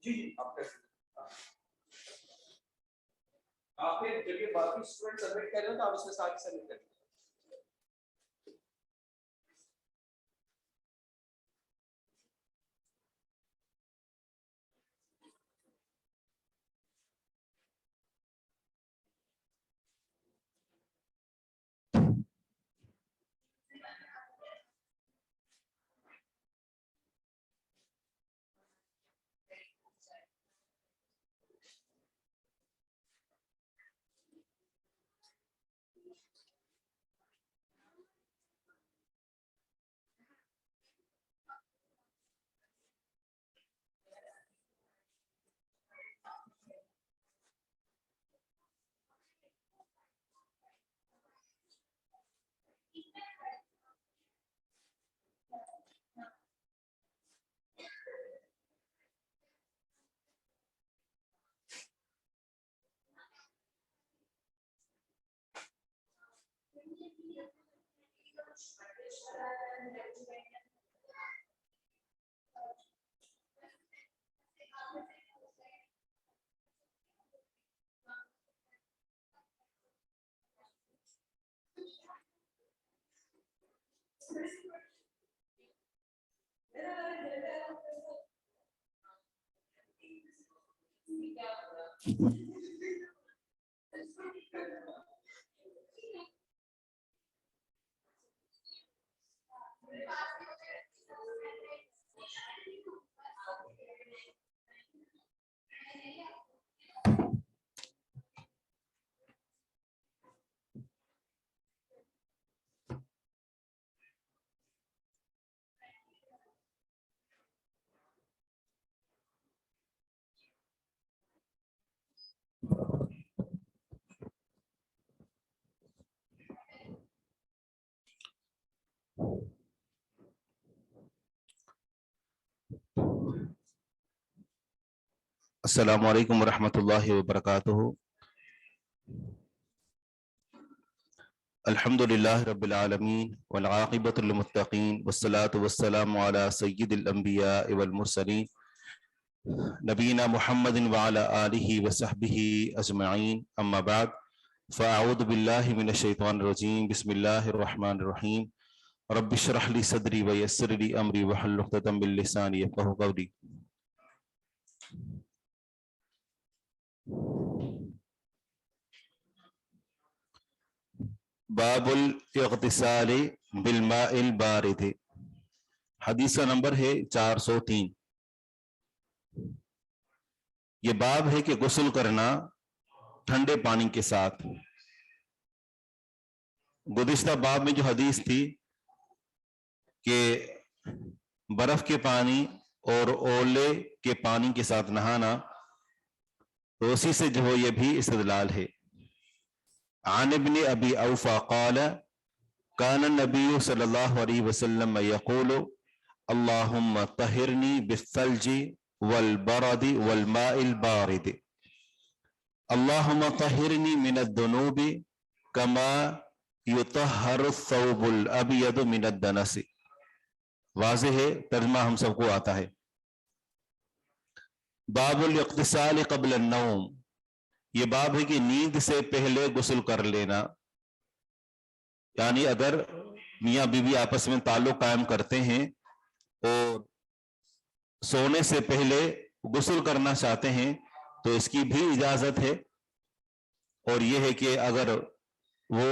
جی آپ کر سکتے آپ جب یہ باقی اسٹوڈنٹ سبمٹ کر رہے ہو تو آپ اس کے ساتھ سبمٹ کریں. السلام علیکم ورحمۃ اللہ وبرکاتہ. الحمد للہ رب العالمین والعاقبۃ للمتقین والصلاة والسلام علی سید الانبیاء والمرسلین نبینا محمد وعلی آلہ وصحبہ اجمعین. اما بعد فاعوذ باللہ من الشیطان الرجیم. بسم اللہ الرحمن الرحیم. رب اشرح لی صدری ویسر لی امری واحلل عقدۃ من لسانی یفقہوا قولی. باب الاغتسال بالماء البارد. حدیث کا نمبر ہے 403. یہ باب ہے کہ غسل کرنا ٹھنڈے پانی کے ساتھ. گزشتہ باب میں جو حدیث تھی کہ برف کے پانی اور اولے کے پانی کے ساتھ نہانا، تو اسی سے جو یہ بھی استدلال ہے. عن ابن ابی اوفا قال كان النبي صلی اللہ علیہ وسلم يقول اللهم طهرني بالثلج والبرد والماء البارد اللهم طهرني من الذنوب كما يطهر الثوب الابيض من الدنس. واضح ہے، ترجمہ ہم سب کو آتا ہے. باب الاغتسال قبل النوم. یہ باب ہے کہ نیند سے پہلے غسل کر لینا. یعنی اگر میاں بیوی آپس میں تعلق قائم کرتے ہیں اور سونے سے پہلے غسل کرنا چاہتے ہیں تو اس کی بھی اجازت ہے. اور یہ ہے کہ اگر وہ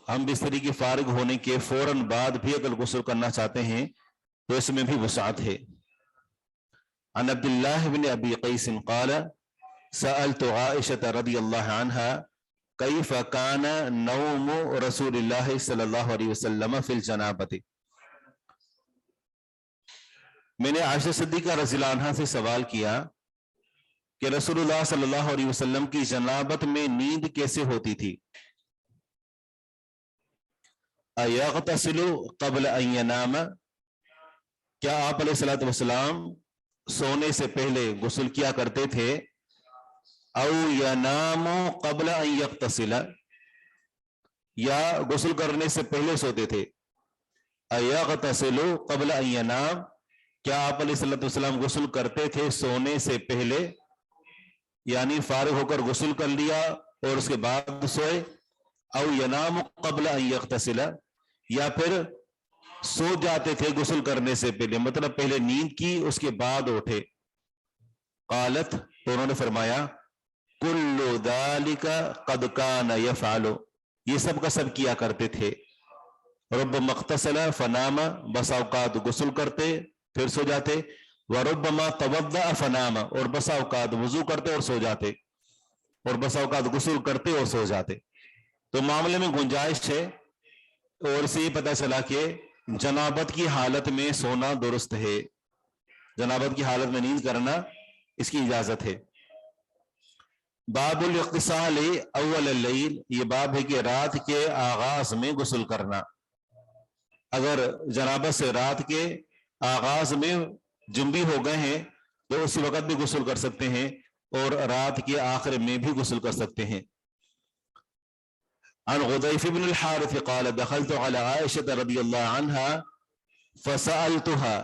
ہم بستری کی فارغ ہونے کے فوراً بعد بھی اگر غسل کرنا چاہتے ہیں تو اس میں بھی وسعت ہے. عن عبد اللہ بن ابی قیس قال سألت عائشة رضی اللہ عنہا کیف کان نوم رسول اللہ صلی اللہ علیہ وسلم فی الجنابۃ. میں نے عائشہ صدیقہ رضی اللہ عنہا سے سوال کیا کہ رسول اللہ صلی اللہ علیہ وسلم کی جنابت میں نیند کیسے ہوتی تھی. ایغتسل قبل ان ینام، کیا آپ علیہ الصلوۃ والسلام سونے سے پہلے غسل کیا کرتے تھے؟ او ینام قبل ان یغتسل، یا غسل کرنے سے پہلے سوتے تھے؟ ایغتسل قبل ان ینام، کیا آپ علیہ الصلوۃ والسلام غسل کرتے تھے سونے سے پہلے، یعنی فارغ ہو کر غسل کر لیا اور اس کے بعد سوئے، او ینام قبل ان یغتسل، یا پھر سو جاتے تھے غسل کرنے سے پہلے، مطلب پہلے نیند کی اس کے بعد اٹھے؟ قالت، تو انہوں نے فرمایا کل ذالک قد کان یفعل، یہ سب کا سب کیا کرتے تھے، ربما اغتسل فنام، بس اوقات غسل کرتے پھر سو جاتے، وربما توضأ فنام، اور بس اوقات وضو کرتے اور سو جاتے، اور بس اوقات غسل کرتے اور سو جاتے۔ تو معاملے میں گنجائش ہے، اور اسے یہ پتہ چلا کہ جنابت کی حالت میں سونا درست ہے، جنابت کی حالت میں نیند کرنا اس کی اجازت ہے۔ باب الاغتسال اول اللیل، یہ باب ہے کہ رات کے آغاز میں غسل کرنا، اگر جنابت سے رات کے آغاز میں جنبی ہو گئے ہیں تو اسی وقت بھی غسل کر سکتے ہیں، اور رات کے آخر میں بھی غسل کر سکتے ہیں۔ عن غضیف بن الحارث قال دخلت على عائشة رضی اللہ عنها فسألتها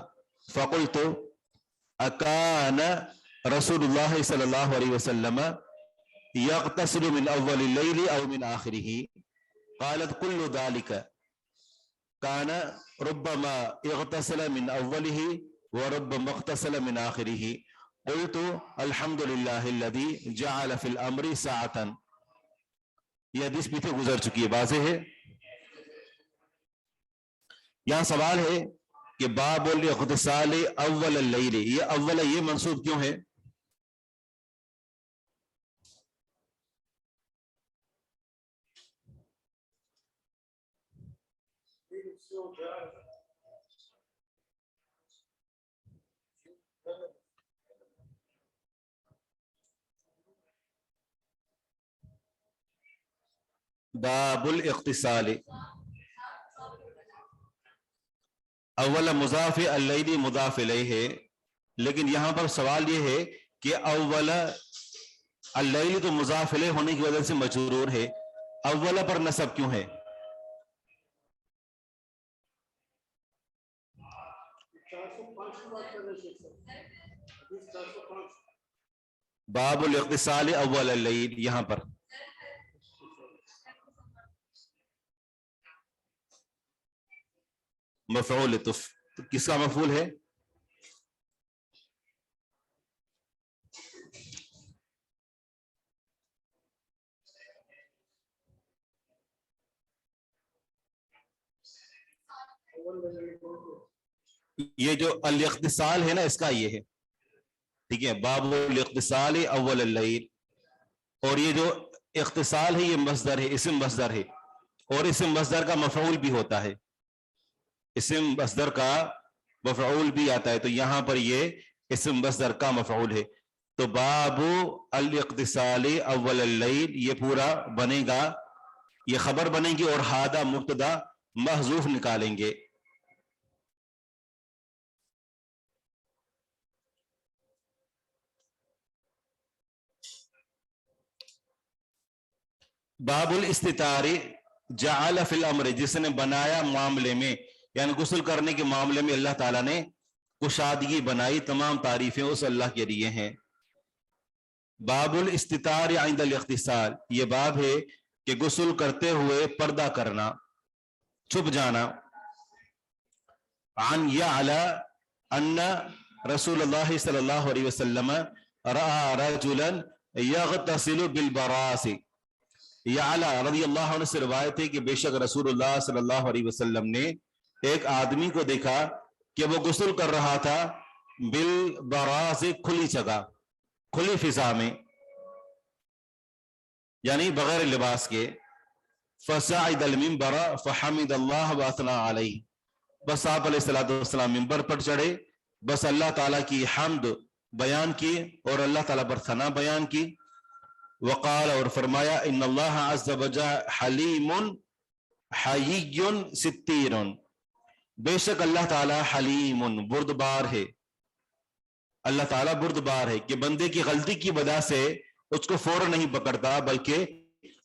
فقلت اکان رسول اللہ صلی اللہ علیہ وسلم یغتسل من اول اللیل او من آخره؟ قالت كل ذلك كان ربما اغتسل من اوله وربما اغتسل من آخره، قلت الحمد لله الذي جعل في الامر ساعة۔ یہ حدیث بھی گزر چکی ہے، واضح ہے۔ یہاں سوال ہے کہ باب الاغتسال اول اللیل، یہ اول یہ منصوب کیوں ہے؟ باب الاغتسال اول مضاف اللیل مضاف الیہ ہے، لیکن یہاں پر سوال یہ ہے کہ اول اللیل تو مضاف الیہ ہونے کی وجہ سے مجرور ہے، اول پر نصب کیوں ہے؟ باب الاغتسال اول اللیل، یہاں پر مفعول، تو کس کا مفعول ہے؟ یہ جو الاغتسال ہے نا، اس کا یہ ہے، ٹھیک ہے، باب الاغتسال اول اللیل، اور یہ جو اغتسال ہے یہ مصدر ہے، اسم مصدر ہے، اور اسم مصدر کا مفعول بھی ہوتا ہے، اسم مصدر کا مفعول بھی آتا ہے، تو یہاں پر یہ اسم مصدر کا مفعول ہے، تو باب الاغتسال اول اللیل یہ پورا بنے گا، یہ خبر بنے گی، اور ہادہ مبتدا محذوف نکالیں گے۔ باب الاستتار جعل فی الامر، جس نے بنایا معاملے میں، یعنی غسل کرنے کے معاملے میں اللہ تعالیٰ نے کشادگی بنائی، تمام تعریفیں اس اللہ کے لیے ہیں۔ باب الاستتار عند الاغتسال، یہ باب ہے کہ غسل کرتے ہوئے پردہ کرنا، چھپ جانا۔ عن یعلا ان رسول اللہ صلی اللہ علیہ وسلم رأى رجلا یغتسل بالبراس، یعلا رضی اللہ عنہ سے روایت ہے کہ بے شک رسول اللہ صلی اللہ علیہ وسلم نے ایک آدمی کو دیکھا کہ وہ غسل کر رہا تھا بالبراس، کھلی جگہ، کھلی فضا میں، یعنی بغیر لباس کے۔ فصعد المنبر فحمد اللہ واثنى علیہ، بس آپ علیہ الصلوۃ والسلام منبر پر چڑھے، بس اللہ تعالیٰ کی حمد بیان کی اور اللہ تعالیٰ پر ثنا بیان کی۔ وقال، اور فرمایا، ان اللہ عز وجل حلیم حیی ستیر، بے شک اللہ تعالیٰ حلیم بردبار ہے، اللہ تعالیٰ بردبار ہے، کہ بندے کی غلطی کی وجہ سے اس کو فوراً نہیں پکڑتا، بلکہ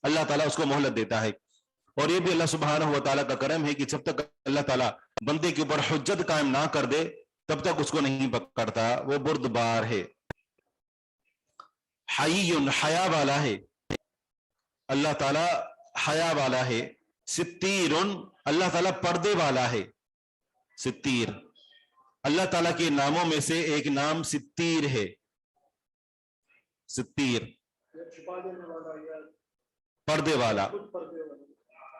اللہ تعالیٰ اس کو مہلت دیتا ہے۔ اور یہ بھی اللہ سبحانہ و تعالیٰ کا کرم ہے کہ جب تک اللہ تعالیٰ بندے کے اوپر حجت قائم نہ کر دے تب تک اس کو نہیں پکڑتا، وہ بردبار ہے. حیٌ حیا والا ہے، اللہ تعالی حیا والا ہے. ستیر اللہ تعالیٰ پردے والا ہے. ستیر اللہ تعالیٰ کے ناموں میں سے ایک نام ستیر ہے. ستیر پردے والا،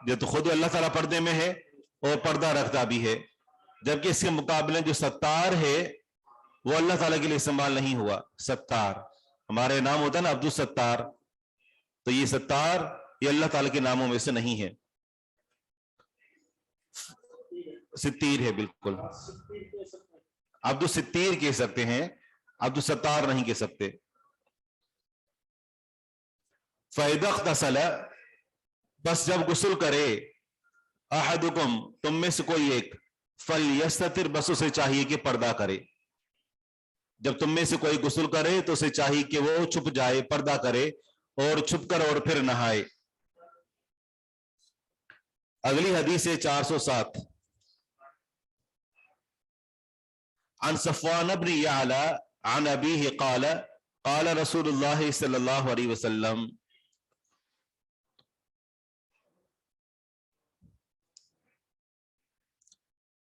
جو تو خود اللہ تعالیٰ پردے میں ہے اور پردہ رکھتا بھی ہے، جبکہ اس کے مقابلے جو ستار ہے وہ اللہ تعالیٰ کے لیے استعمال نہیں ہوا. ستار ہمارے نام ہوتا ہے نا عبد الستار، تو یہ ستار یہ اللہ تعالیٰ کے ناموں میں سے نہیں ہے. ستیر ہے بالکل. عبد الستیر کہہ سکتے ہیں، عبد الستار نہیں کہہ سکتے. فَإِذَا اغْتَسَلَ بس جب غسل کرے، احدکم تم میں سے کوئی ایک، فَلْيَسْتَتِرْ بس اسے چاہیے کہ پردہ کرے. جب تم میں سے کوئی غسل کرے تو اسے چاہیے کہ وہ چھپ جائے، پردہ کرے اور چھپ کر اور پھر نہائے. اگلی حدیث ہے 407. عن صفوان بن یعلا عن ابیہ قال قال رسول اللہ صلی اللہ علیہ وسلم.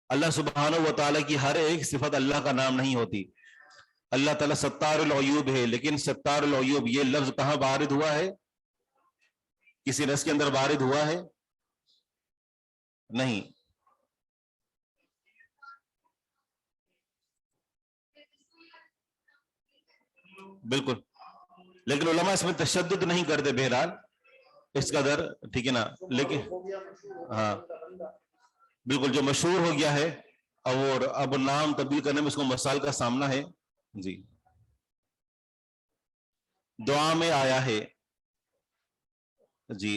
اللہ سبحانہ و تعالیٰ کی ہر ایک صفت اللہ کا نام نہیں ہوتی. اللہ تعالیٰ ستار العیوب ہے، لیکن ستار العیوب یہ لفظ کہاں وارد ہوا ہے؟ کسی رس کے اندر وارد ہوا ہے؟ نہیں. بالکل، لیکن علماء اس میں تشدد نہیں کرتے بہرحال اس قدر، ٹھیک ہے نا. لیکن ہاں بالکل جو مشہور ہو گیا ہے اور اب نام تبدیل کرنے میں اس کو مسائل کا سامنا ہے. جی دعا میں آیا ہے. جی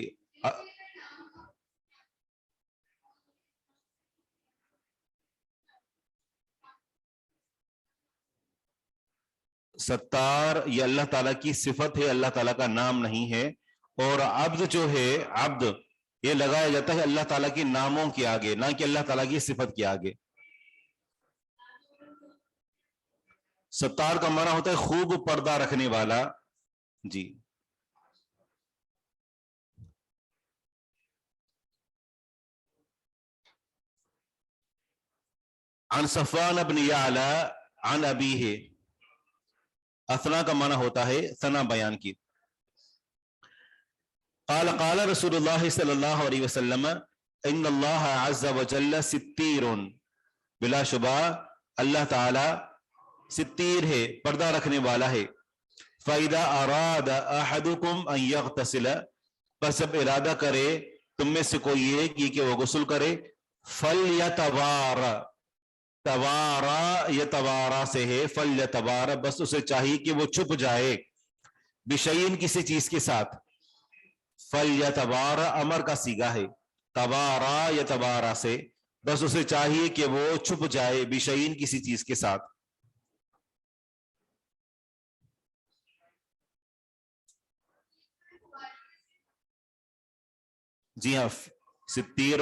ستار یہ اللہ تعالیٰ کی صفت ہے، اللہ تعالیٰ کا نام نہیں ہے. اور عبد جو ہے، عبد یہ لگایا جاتا ہے اللہ تعالیٰ کے ناموں کے آگے، نہ کہ اللہ تعالیٰ کی صفت کے آگے. ستار کا معنی ہوتا ہے خوب پردہ رکھنے والا. جی عن صفوان بن یعلا عن ابیہ، اثنا کا معنی ہوتا ہے ثنا بیان کی. قال قال رسول اللہ صلی اللہ علیہ وسلم ان اللہ عز وجل ستیر، بلا شبہ اللہ تعالی ستیر ہے، پردہ رکھنے والا ہے. فَإِذَا أَرَادَ أَحَدُكُمْ أَن يَغْتَسِلَ پس جب ارادہ کرے تم میں سے کوئی ایک یہ کہ وہ غسل کرے، فَلْيَتَوَارَ توارا یہ توارا سے ہے، فَلْيَتَوَارَ بس اسے چاہیے کہ وہ چھپ جائے، بشیئن کسی چیز کے ساتھ. فَلْيَتَوَارَ امر کا صیغہ ہے، توارا یا توارا سے بس اسے چاہیے کہ وہ چھپ جائے، بشیئن کسی چیز کے ساتھ. جی ہاں ستیر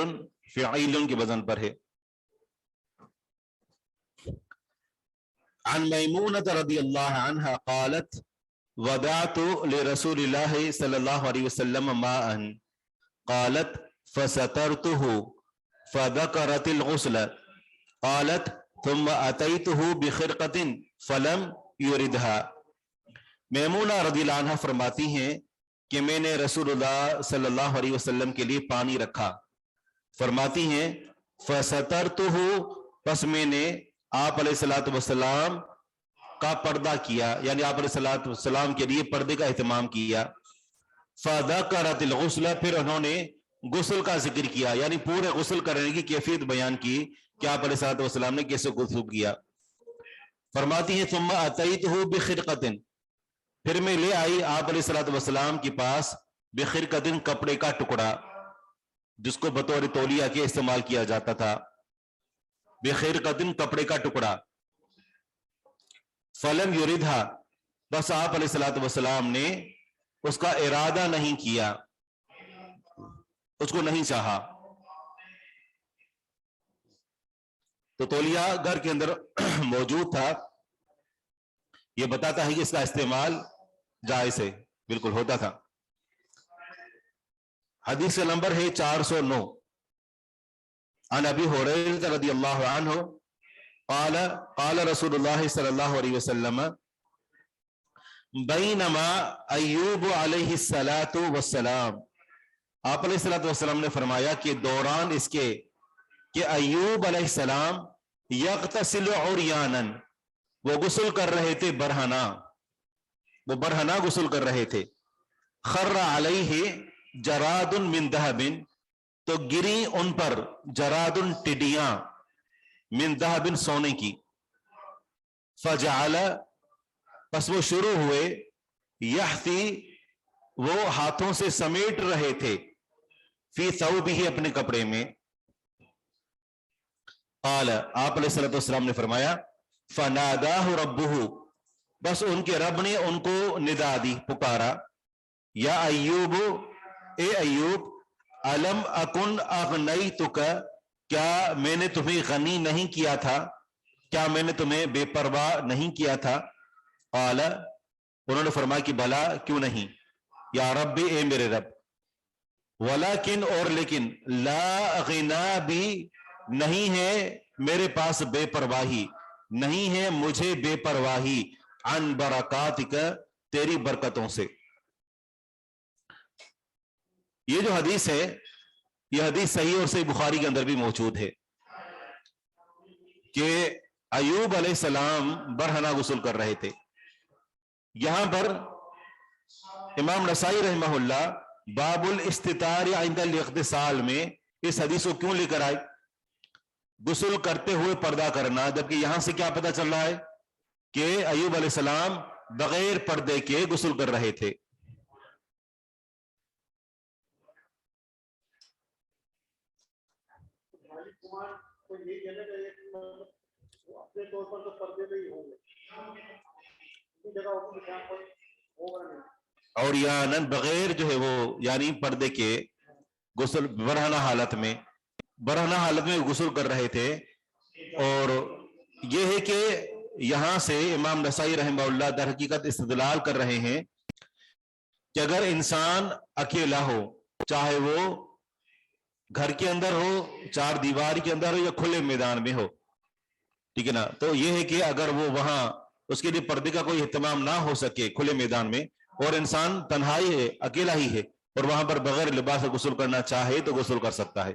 فعیل کے وزن پر ہے. عن میمونة رضی اللہ عنہ قالت ودعت لرسول اللہ صلی اللہ علیہ وسلم ماء قالت فسترته فذكرت الغسل قالت ثم اتيته بخرقة فلم يردها. میمونہ رضی اللہ عنہ فرماتی ہیں کہ میں نے رسول اللہ صلی اللہ علیہ وسلم کے لیے پانی رکھا. فرماتی ہیں فسترته پس میں نے آپ علیہ الصلوۃ والسلام کا پردہ کیا، یعنی آپ علیہ الصلوۃ والسلام کے لیے پردے کا اہتمام کیا. فذکرت الغسل پھر انہوں نے غسل کا ذکر کیا، یعنی پورے غسل کرنے کی کیفیت بیان کی کہ آپ علیہ الصلوۃ والسلام نے کیسے غسل کیا. فرماتی ہیں ثم اتیتہ بخرقۃ پھر میں لے آئی آپ علیہ الصلوۃ والسلام کے پاس بخرقۃ کپڑے کا ٹکڑا جس کو بطور تولیہ کے استعمال کیا جاتا تھا. بخرقۃ کپڑے کا ٹکڑا. فلم یردھا بس آپ علیہ الصلوۃ والسلام نے اس کا ارادہ نہیں کیا، اس کو نہیں چاہا. تو تولیہ گھر کے اندر موجود تھا. یہ بتاتا ہے کہ اس کا استعمال جائز ہے، بالکل ہوتا تھا. حدیث کا نمبر ہے 409. عن ابی ہریرہ رضی اللہ عنہ قال قال رسول اللہ صلی اللہ علیہ وسلم بینما ایوب علیہ الصلاۃ والسلام، آپ علیہ الصلاۃ والسلام نے فرمایا کہ دوران اس کے کہ ایوب علیہ السلام یغتسل عریانا، وہ غسل کر رہے تھے برہنہ، وہ برہنہ غسل کر رہے تھے. خر علیہ جراد من ذہب، تو گری ان پر جراد ٹڈیاں، من ذہب سونے کی. فجعل، پس وہ شروع ہوئے، یحثی، وہ ہاتھوں سے سمیٹ رہے تھے، فی ثوبہ، اپنے کپڑے میں. قال، آپ علیہ الصلوۃ والسلام نے فرمایا فناداہ ربہ، بس ان کے رب نے ان کو ندا دی، پکارا. یا ایوب، اے ایوب، الم اکن اغنیتک، کیا میں نے تمہیں غنی نہیں کیا تھا، کیا میں نے تمہیں بے پرواہ نہیں کیا تھا. قال، انہوں نے فرمایا کہ بلا، کیوں نہیں. یا رب، اے میرے رب. ولیکن، اور لیکن، لا غنا بھی، نہیں ہے میرے پاس بے پرواہی، نہیں ہے مجھے بے پرواہی، عن برکاتک، تیری برکتوں سے. یہ جو حدیث ہے، یہ حدیث صحیح اور صحیح بخاری کے اندر بھی موجود ہے کہ ایوب علیہ السلام برہنہ غسل کر رہے تھے. یہاں پر امام نسائی رحمہ اللہ باب الاستتار عند الاغتسال میں اس حدیث کو کیوں لے کر آئے؟ غسل کرتے ہوئے پردہ کرنا، جبکہ یہاں سے کیا پتہ چل رہا ہے کہ ایوب علیہ السلام بغیر پردے کے غسل کر رہے تھے. اور یعنی بغیر جو ہے وہ، یعنی پردے کے غسل برہنہ حالت میں غسل کر رہے تھے. اور یہ ہے کہ یہاں سے امام نسائی رحمہ اللہ در حقیقت استدلال کر رہے ہیں کہ اگر انسان اکیلا ہو، چاہے وہ گھر کے اندر ہو، چار دیوار کے اندر ہو، یا کھلے میدان میں ہو، ٹھیک ہے نا، تو یہ ہے کہ اگر وہ وہاں اس کے لیے پردے کا کوئی اہتمام نہ ہو سکے کھلے میدان میں، اور انسان تنہائی ہے، اکیلا ہی ہے، اور وہاں پر بغیر لباس غسل کرنا چاہے تو غسل کر سکتا ہے.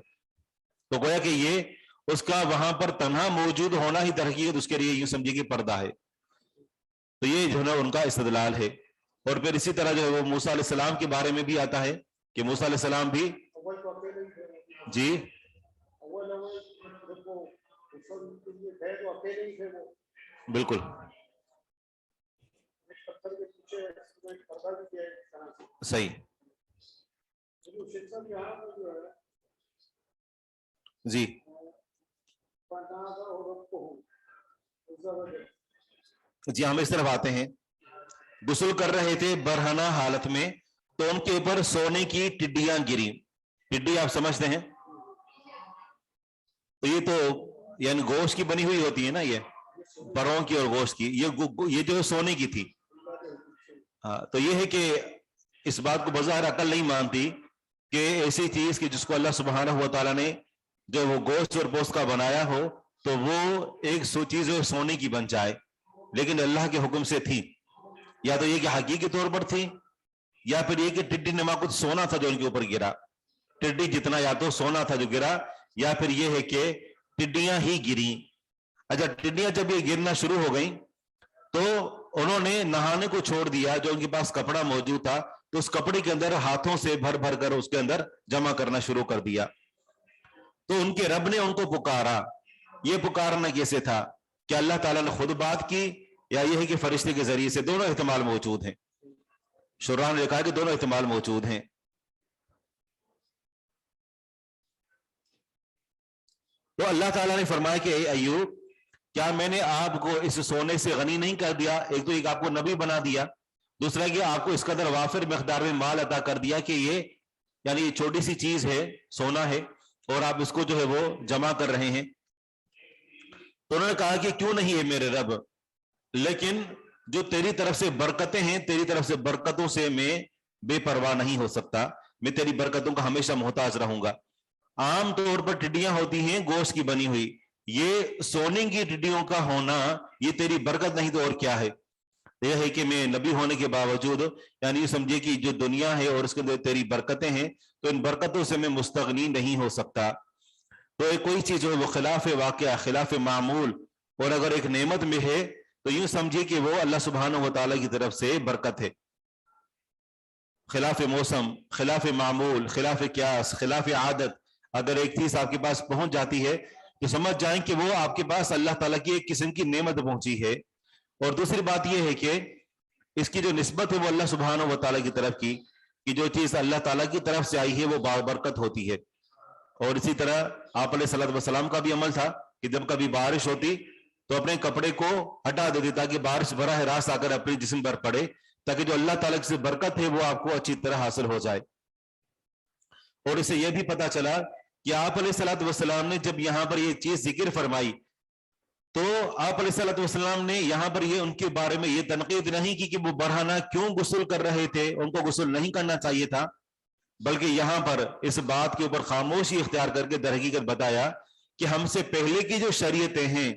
تو گویا کہ یہ اس کا وہاں پر تنہا موجود ہونا ہی در حقیقت اس کے لیے یوں سمجھے کہ پردہ ہے. تو یہ جو ہے نا ان کا استدلال ہے. اور پھر اسی طرح جو ہے وہ موسیٰ علیہ السلام کے بارے میں بھی آتا ہے کہ موسیٰ علیہ السلام بھی جی بالکل صحیح جی جی ہم اس طرف آتے ہیں. غسل کر رہے تھے برہنہ حالت میں، تو ان کے اوپر سونے کی ٹڈیاں گری. ٹڈی آپ سمجھتے ہیں، تو یہ تو یعنی گوشت کی بنی ہوئی ہوتی ہے نا، یہ پروں کی اور گوشت کی، یہ جو سونے کی تھی. ہاں، تو یہ ہے کہ اس بات کو بظاہر عقل نہیں مانتی کہ ایسی چیز کہ جس کو اللہ سبحانہ و تعالیٰ نے جو وہ گوشت اور پوست کا بنایا ہو، تو وہ ایک چیز سونے کی بن جائے، لیکن اللہ کے حکم سے تھی. یا تو یہ کہ حقیقی طور پر تھی، یا پھر یہ کہ ٹڈی نما کچھ سونا تھا جو ان کے اوپر گرا. ٹڈی جتنا یا تو سونا تھا جو گرا، یا پھر یہ ہے کہ ٹڈیاں ہی گری. اچھا، ٹڈیاں جب یہ گرنا شروع ہو گئیں تو انہوں نے نہانے کو چھوڑ دیا، جو ان کے پاس کپڑا موجود تھا تو اس کپڑے کے اندر ہاتھوں سے بھر بھر کر اس کے اندر جمع کرنا شروع کر دیا. تو ان کے رب نے ان کو پکارا. یہ پکارنا کیسے تھا؟ کہ اللہ تعالیٰ نے خود بات کی، یا یہ ہے کہ فرشتے کے ذریعے سے؟ دونوں احتمال موجود ہیں. شراح نے کہا کہ دونوں احتمال موجود ہیں. تو اللہ تعالیٰ نے فرمایا کہ اے ایوب، کیا میں نے آپ کو اس سونے سے غنی نہیں کر دیا؟ ایک تو ایک آپ کو نبی بنا دیا، دوسرا کہ آپ کو اس قدر وافر مقدار میں مال عطا کر دیا کہ یہ یعنی یہ چھوٹی سی چیز ہے، سونا ہے، اور آپ اس کو جو ہے وہ جمع کر رہے ہیں. تو انہوں نے کہا کہ کیوں نہیں ہے میرے رب، لیکن جو تیری طرف سے برکتیں ہیں، تیری طرف سے برکتوں سے میں بے پرواہ نہیں ہو سکتا، میں تیری برکتوں کا ہمیشہ محتاج رہوں گا۔ عام طور پر ٹڈیاں ہوتی ہیں گوشت کی بنی ہوئی، یہ سونے کی ٹڈیوں کا ہونا یہ تیری برکت نہیں تو اور کیا ہے؟ یہ ہے کہ میں نبی ہونے کے باوجود، یعنی یہ سمجھے کہ جو دنیا ہے اور اس کے اندر تیری برکتیں ہیں، تو ان برکتوں سے میں مستغنی نہیں ہو سکتا۔ تو کوئی چیز ہو وہ خلاف واقعہ، خلاف معمول، اور اگر ایک نعمت میں ہے تو یوں سمجھے کہ وہ اللہ سبحانہ و تعالیٰ کی طرف سے برکت ہے۔ خلاف موسم، خلاف معمول، خلاف قیاس، خلاف عادت، اگر ایک چیز آپ کے پاس پہنچ جاتی ہے تو سمجھ جائیں کہ وہ آپ کے پاس اللہ تعالیٰ کی ایک قسم کی نعمت پہنچی ہے۔ اور دوسری بات یہ ہے کہ اس کی جو نسبت ہے وہ اللہ سبحانہ و تعالیٰ کی طرف کی، کہ جو چیز اللہ تعالیٰ کی طرف سے آئی ہے وہ بابرکت ہوتی ہے۔ اور اسی طرح آپ علیہ الصلوۃ والسلام کا بھی عمل تھا کہ جب کبھی بارش ہوتی تو اپنے کپڑے کو ہٹا دیتے تاکہ بارش براہ راست آ کر اپنے جسم پر پڑے، تاکہ جو اللہ تعالیٰ کی برکت ہے وہ آپ کو اچھی طرح حاصل ہو جائے۔ اور اسے یہ بھی پتا چلا کہ آپ علیہ الصلوۃ والسلام نے جب یہاں پر یہ چیز ذکر فرمائی تو آپ علیہ الصلوۃ والسلام نے یہاں پر یہ ان کے بارے میں یہ تنقید نہیں کی کہ وہ برہنہ کیوں غسل کر رہے تھے، ان کو غسل نہیں کرنا چاہیے تھا، بلکہ یہاں پر اس بات کے اوپر خاموشی اختیار کر کے در حقیقت بتایا کہ ہم سے پہلے کی جو شریعتیں ہیں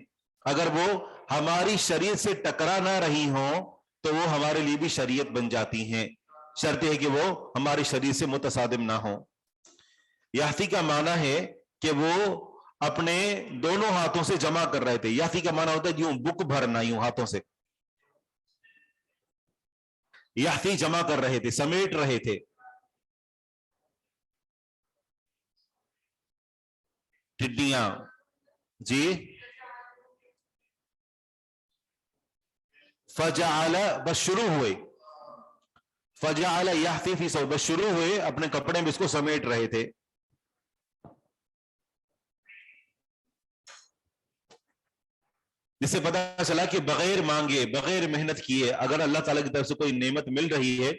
اگر وہ ہماری شریعت سے ٹکرا نہ رہی ہوں تو وہ ہمارے لیے بھی شریعت بن جاتی ہیں، شرط ہے کہ وہ ہماری شریعت سے متصادم نہ ہوں۔ یافی کا معنی ہے کہ وہ اپنے دونوں ہاتھوں سے جمع کر رہے تھے۔ یافی کا معنی ہوتا ہے یوں بک بھرنا، یوں ہاتھوں سے یافی جمع کر رہے تھے، سمیٹ رہے تھے۔ ٹڈیاں جی، فجعل بس شروع ہوئے، فجعل یحفی فی ثوب بس شروع ہوئے اپنے کپڑے میں اس کو سمیٹ رہے تھے۔ جس سے پتا چلا کہ بغیر مانگے، بغیر محنت کیے اگر اللہ تعالیٰ کی طرف سے کوئی نعمت مل رہی ہے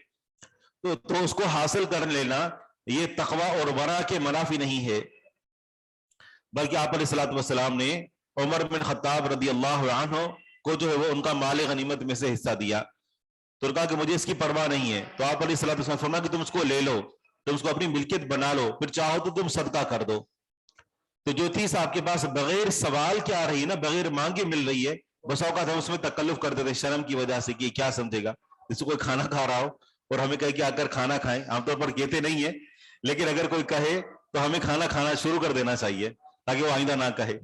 تو اس کو حاصل کر لینا یہ تقوی اور ورع کے منافی نہیں ہے، بلکہ آپ علیہ الصلوۃ والسلام نے عمر بن خطاب رضی اللہ عنہ کو جو ہے وہ ان کا مال غنیمت میں سے حصہ دیا، تو کہا کہ مجھے اس کی پرواہ نہیں ہے، تو آپ علیہ الصلوۃ والسلام فرمایا کہ تم اس کو لے لو، تم اس کو اپنی ملکیت بنا لو، پھر چاہو تو تم صدقہ کر دو۔ تو جو چیز آپ کے پاس بغیر سوال کے آ رہی ہے نا، بغیر مانگے مل رہی ہے، بس اوقات ہم اس میں تکلف کر دیتے شرم کی وجہ سے کہ کیا سمجھے گا، جس کو کوئی کھانا کھا رہا ہو اور ہمیں کہے کہ آ کر کھانا کھائیں، عام طور پر کہتے نہیں ہیں لیکن اگر کوئی کہے تو ہمیں کھانا کھانا شروع کر دینا چاہیے تاکہ وہ آئندہ نہ کہے۔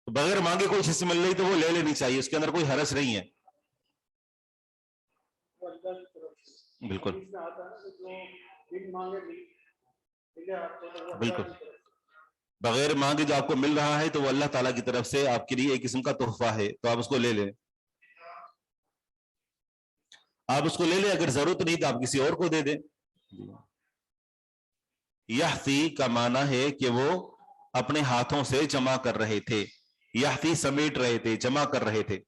بغیر مانگے کوئی چیز مل رہی تو وہ لے لینی چاہیے، اس کے اندر کوئی حرج نہیں ہے۔ بالکل بالکل، بغیر مانگے جو آپ کو مل رہا ہے تو وہ اللہ تعالیٰ کی طرف سے آپ کے لیے ایک قسم کا تحفہ ہے، تو آپ اس کو لے لیں، آپ اس کو لے لیں، اگر ضرورت نہیں تو آپ کسی اور کو دے دیں۔ یحفی کا معنی ہے کہ وہ اپنے ہاتھوں سے جمع کر رہے تھے، یحفی سمیٹ رہے تھے، جمع کر رہے تھے۔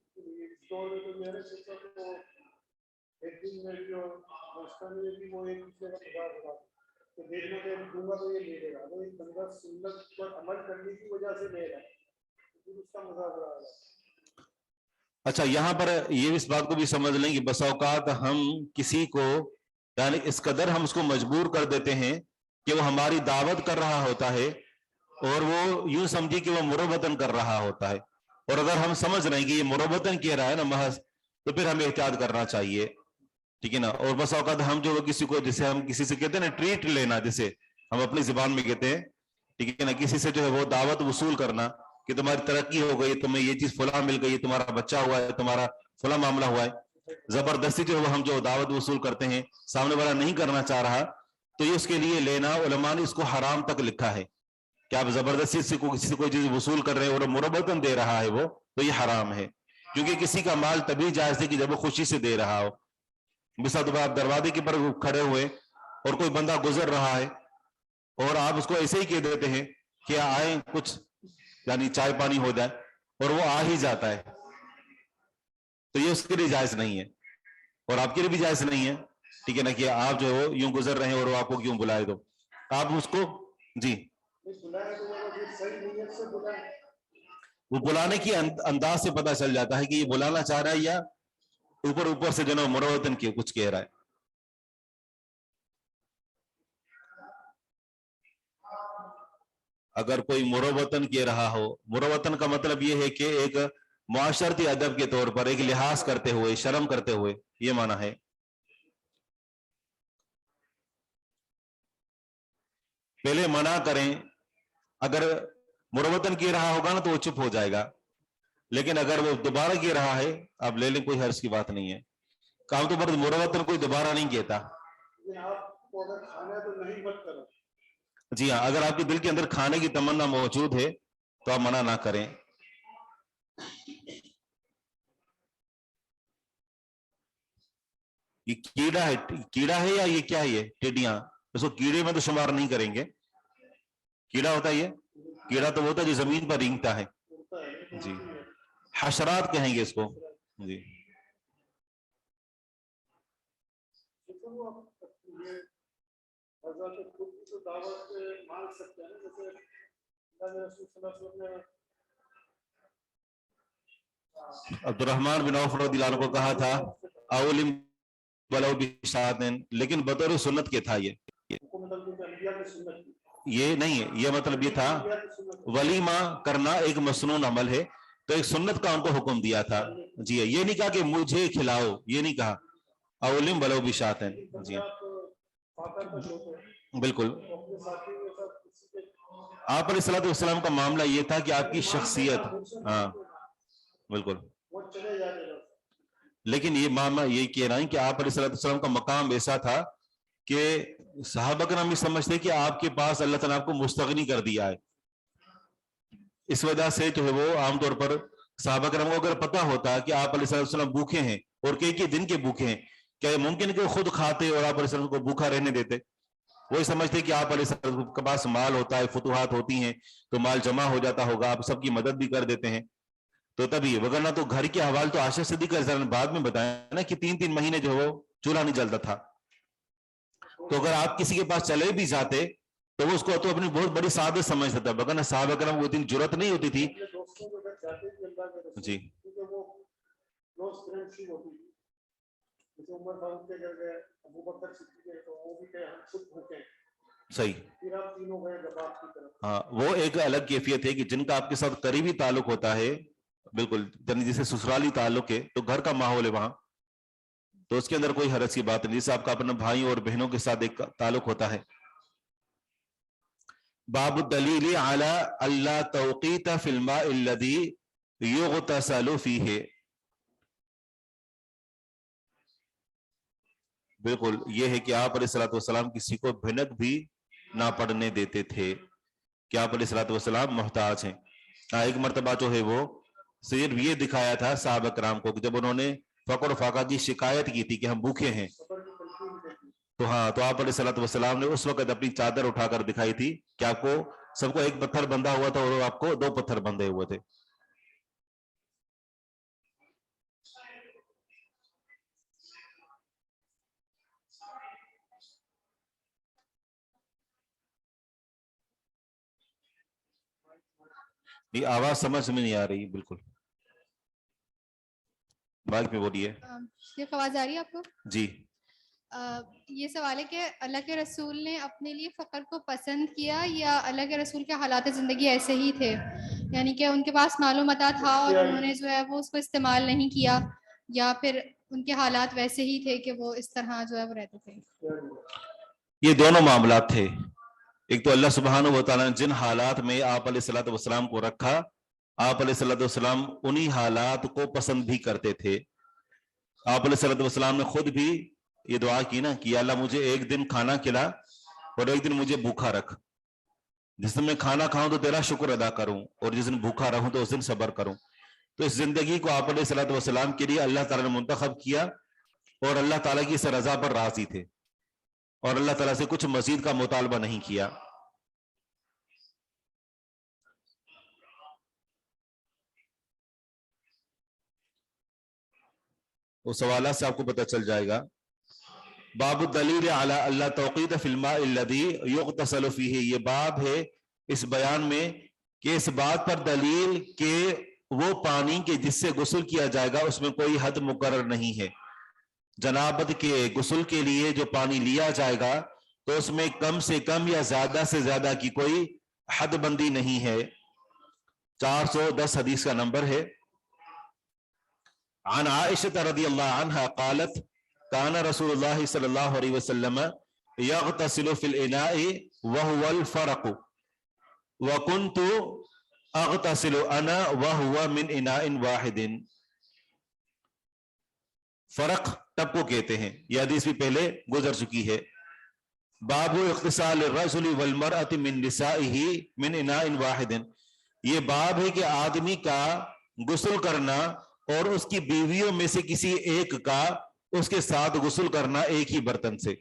اچھا، یہاں پر یہ اس بات کو بھی سمجھ لیں کہ بس اوقات ہم کسی کو یعنی اس قدر ہم اس کو مجبور کر دیتے ہیں کہ وہ ہماری دعوت کر رہا ہوتا ہے اور وہ یوں سمجھی کہ وہ مربتاً کر رہا ہوتا ہے، اور اگر ہم سمجھ رہے ہیں کہ یہ مربتاً کہہ رہا ہے نا محض، تو پھر ہمیں احتیاط کرنا چاہیے، ٹھیک ہے نا۔ اور بس اوقات ہم جو کسی کو، جسے ہم کسی سے کہتے ہیں نا ٹریٹ لینا، جسے ہم اپنی زبان میں کہتے ہیں، ٹھیک ہے نا، کسی سے جو ہے وہ دعوت وصول کرنا کہ تمہاری ترقی ہو گئی، تمہیں یہ چیز فلاں مل گئی، تمہارا بچہ ہوا ہے، تمہارا فلاں معاملہ ہوا ہے، زبردستی جو ہے وہ ہم جو دعوت وصول کرتے ہیں، سامنے والا نہیں کرنا چاہ رہا تو یہ اس کے لیے لینا، علماء نے اس کو حرام تک لکھا ہے کہ آپ زبردستی سے کسی سے کوئی چیز وصول کر رہے ہیں اور مربتاً دے رہا ہے وہ، تو یہ حرام ہے، کیونکہ کسی کا مال تبھی جائز ہے کہ جب وہ خوشی سے دے رہا ہو۔ مثال طور آپ دروازے کے پر کھڑے ہوئے اور کوئی بندہ گزر رہا ہے اور آپ اس کو ایسے ہی کہہ دیتے ہیں کہ آئیں کچھ یعنی چائے پانی ہو جائے، اور وہ آ ہی جاتا ہے، تو یہ اس کے لیے جائز نہیں ہے اور آپ کے لیے بھی جائز نہیں ہے، ٹھیک ہے نا، کہ آپ جو ہو یوں گزر رہے ہیں اور وہ آپ کو کیوں بلائے، دو آپ اس کو جی وہ بلانے کی انداز سے پتہ چل جاتا ہے کہ یہ بلانا چاہ رہا ہے یا اوپر اوپر سے جو نا مروتن کے کچھ کہہ رہا ہے. اگر کوئی مروتن کہہ رہا ہو، مروتن کا مطلب یہ ہے کہ ایک معاشرتی ادب کے طور پر ایک لحاظ کرتے ہوئے، شرم کرتے ہوئے، یہ معنی ہے. پہلے منع کریں، اگر مروتن کہہ رہا ہوگا نا تو وہ چپ ہو جائے گا، لیکن اگر وہ دوبارہ کہہ رہا ہے آپ لے لیں، کوئی حرج کی بات نہیں ہے. کام تو پر مروتن کوئی دوبارہ نہیں کہتا. جی ہاں، اگر آپ کے دل کے اندر کھانے کی تمنا موجود ہے تو آپ منع نہ کریں. یہ کیڑا ہے یا یہ کیا ہے؟ یہ ٹڈیاں، اس کو کیڑے میں تو شمار نہیں کریں گے. کیڑا ہوتا ہے، یہ کیڑا تو ہوتا ہے جو زمین پر رینگتا ہے. جی، حشرات کہیں گے اس کو. جی عبد الرحمن بن عوف رضی اللہ عنہ کو کہا تھا اولم ولو بشاتن، لیکن بطور سنت کے تھا. یہ نہیں ہے، یہ مطلب یہ تھا ولیمہ کرنا ایک مسنون عمل ہے، تو ایک سنت کا ان کو حکم دیا تھا. جی یہ نہیں کہا کہ مجھے کھلاؤ، یہ نہیں کہا اولم ولو بشاتن. جی بالکل. آپ علیہ الصلوۃ والسلام کا معاملہ یہ تھا کہ آپ کی شخصیت، ہاں بالکل، لیکن یہ معاملہ یہ کہہ رہا ہے کہ آپ علیہ الصلوۃ والسلام کا مقام ایسا تھا کہ صحابہ کرام یہ سمجھتے کہ آپ کے پاس اللہ تعالیٰ آپ کو مستغنی کر دیا ہے. اس وجہ سے جو ہے وہ عام طور پر صحابہ کرام کو اگر پتہ ہوتا کہ آپ علیہ الصلوۃ والسلام بھوکے ہیں اور کئی دن کے بھوکے ہیں، کیا یہ ممکن ہے کہ خود کھاتے اور آپ علیہ السلام کو بھوکا رہنے دیتے؟ وہی سمجھتے کہ آپ علیہ السلام کے پاس مال ہوتا ہے، فتوحات ہوتی ہیں تو مال جمع ہو جاتا ہوگا، آپ سب کی مدد بھی کر دیتے ہیں. تو تبھی، وگرنہ تو گھر کے حوال تو عائشہ صدیقہ رضی اللہ عنہا بعد میں بتایا نا کہ 3 مہینے جو وہ چولہا نہیں جلتا تھا. تو اگر آپ کسی کے پاس چلے بھی جاتے تو وہ اس کو تو اپنی بہت بڑی سعادت سمجھتا تھا، وگرنہ صحابہ کرام کو اتنی جرأت نہیں ہوتی تھی. جی صحیح. ہاں وہ ایک الگ کیفیت ہے کہ جن کا آپ کے ساتھ قریبی تعلق ہوتا ہے، بالکل جیسے سسرالی تعلق ہے، تو گھر کا ماحول ہے وہاں، تو اس کے اندر کوئی حرج کی بات نہیں، جیسے آپ کا اپنے بھائی اور بہنوں کے ساتھ ایک تعلق ہوتا ہے. باب الدلیل علی اللہ توقیت فی الماء الذی یغتسل فیہ. بالکل یہ ہے کہ آپ علیہ الصلوۃ والسلام کسی کو بھنک بھی نہ پڑنے دیتے تھے کہ آپ علیہ الصلوۃ والسلام محتاج ہیں. ایک مرتبہ جو ہے وہ صرف یہ دکھایا تھا صحابہ کرام کو کہ جب انہوں نے فقر و فاقہ کی شکایت کی تھی کہ ہم بھوکے ہیں، تو ہاں تو آپ علیہ الصلوۃ والسلام نے اس وقت اپنی چادر اٹھا کر دکھائی تھی کہ آپ کو سب کو ایک پتھر بندھا ہوا تھا اور آپ کو 2 پتھر بندھے ہوئے تھے. یہ آواز سمجھ میں نہیں آ رہی، بالکل مائک پہ بولیے. یہ آواز آ رہی ہے آپ کو؟ جی یہ سوال ہے کہ اللہ کے رسول نے اپنے لیے فقر کو پسند کیا یا اللہ کے رسول کے حالات زندگی ایسے ہی تھے، یعنی کہ ان کے پاس مال و متاع تھا اور انہوں نے جو ہے وہ اس کو استعمال نہیں کیا، یا پھر ان کے حالات ویسے ہی تھے کہ وہ اس طرح جو ہے وہ رہتے تھے؟ یہ دونوں معاملات تھے. ایک تو اللہ سبحانہ و تعالیٰ نے جن حالات میں آپ علیہ الصلوۃ والسلام کو رکھا، آپ علیہ الصلوۃ والسلام انہی حالات کو پسند بھی کرتے تھے. آپ علیہ الصلوۃ والسلام نے خود بھی یہ دعا کی نا کہ اللہ مجھے ایک دن کھانا کھلا اور ایک دن مجھے بھوکا رکھ، جس دن میں کھانا کھاؤں تو تیرا شکر ادا کروں اور جس دن بھوکا رہوں تو اس دن صبر کروں. تو اس زندگی کو آپ علیہ الصلوۃ والسلام کے لیے اللہ تعالیٰ نے منتخب کیا اور اللہ تعالیٰ کی اس رضا پر راضی تھے اور اللہ تعالیٰ سے کچھ مزید کا مطالبہ نہیں کیا. اس سوالات سے آپ کو پتہ چل جائے گا. باب الدلیل علی اللہ توقیت فی الماء الذی یغتسل فیہ، یہ باب ہے اس بیان میں کہ اس بات پر دلیل کہ وہ پانی کے جس سے غسل کیا جائے گا اس میں کوئی حد مقرر نہیں ہے. جنابت کے غسل کے لیے جو پانی لیا جائے گا تو اس میں کم سے کم یا زیادہ سے زیادہ کی کوئی حد بندی نہیں ہے. 410 حدیث کا نمبر ہے. عن عائشہ رضی اللہ عنہا قالت کان رسول اللہ صلی اللہ علیہ وسلم یغتسل فی الاناء وهو الفرق وکنت اغتسل انا وهو من اناء واحد. فرق ٹب کو کہتے ہیں. یہ حدیث بھی پہلے گزر چکی ہے. باب اغتسال الرجل والمرأة من نسائه من اناء واحد. یہ باب ہے کہ آدمی کا غسل کرنا اور اس کی بیویوں میں سے کسی ایک کا اس کے ساتھ غسل کرنا ایک ہی برتن سے.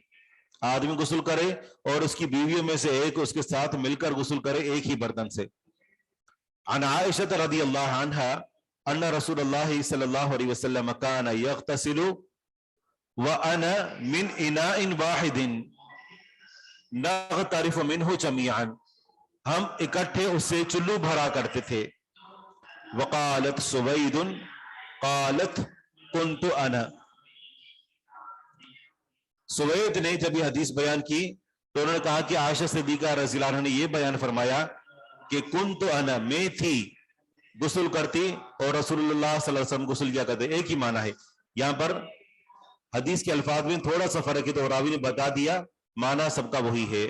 آدمی غسل کرے اور اس کی بیویوں میں سے ایک اس کے ساتھ مل کر غسل کرے ایک ہی برتن سے. عن عائشہ رضی اللہ عنہا ان رسول اللہ صلی اللہ علیہ وسلم کان یغتسل وانا من اناء واحد نغترف منه جميعا. ہم اکٹھے اس سے چلو بھرا کرتے تھے. وقالت سوید قالت كنت انا. سوید نے جب یہ حدیث بیان کی تو انہوں نے کہا کہ عائشہ صدیقہ رضی اللہ عنہ نے یہ بیان فرمایا کہ کنت انا میں تھی غسل کرتی اور رسول اللہ صلی اللہ علیہ وسلم غسل کیا کرتے. ایک ہی معنی ہے. یہاں پر حدیث کے الفاظ میں تھوڑا سا فرق ہے تو راوی نے بتا دیا معنی سب کا وہی ہے.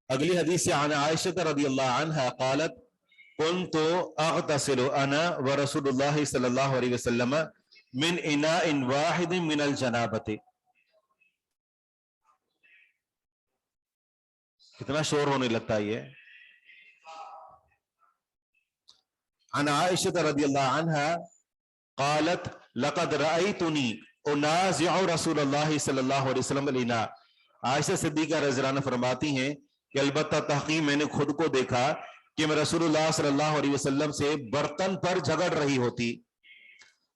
اگلی حدیث سے عن عائشہ رضی اللہ عنہا قالت كنت اغتسل انا ورسول اللہ صلی اللہ علیہ وسلم من اناء واحد من الجنابت. کتنا شور ہونے لگتا ہے یہ. عن عائشہ رضی اللہ عنہا قالت لقد رأيتني انازع رسول اللہ صلی اللہ علیہ وسلم الاناء. عائشہ صدیقہ رضی اللہ عنہ فرماتی ہیں کہ البتہ تحقیق میں نے خود کو دیکھا کہ میں رسول اللہ صلی اللہ علیہ وسلم سے برتن پر جھگڑ رہی ہوتی.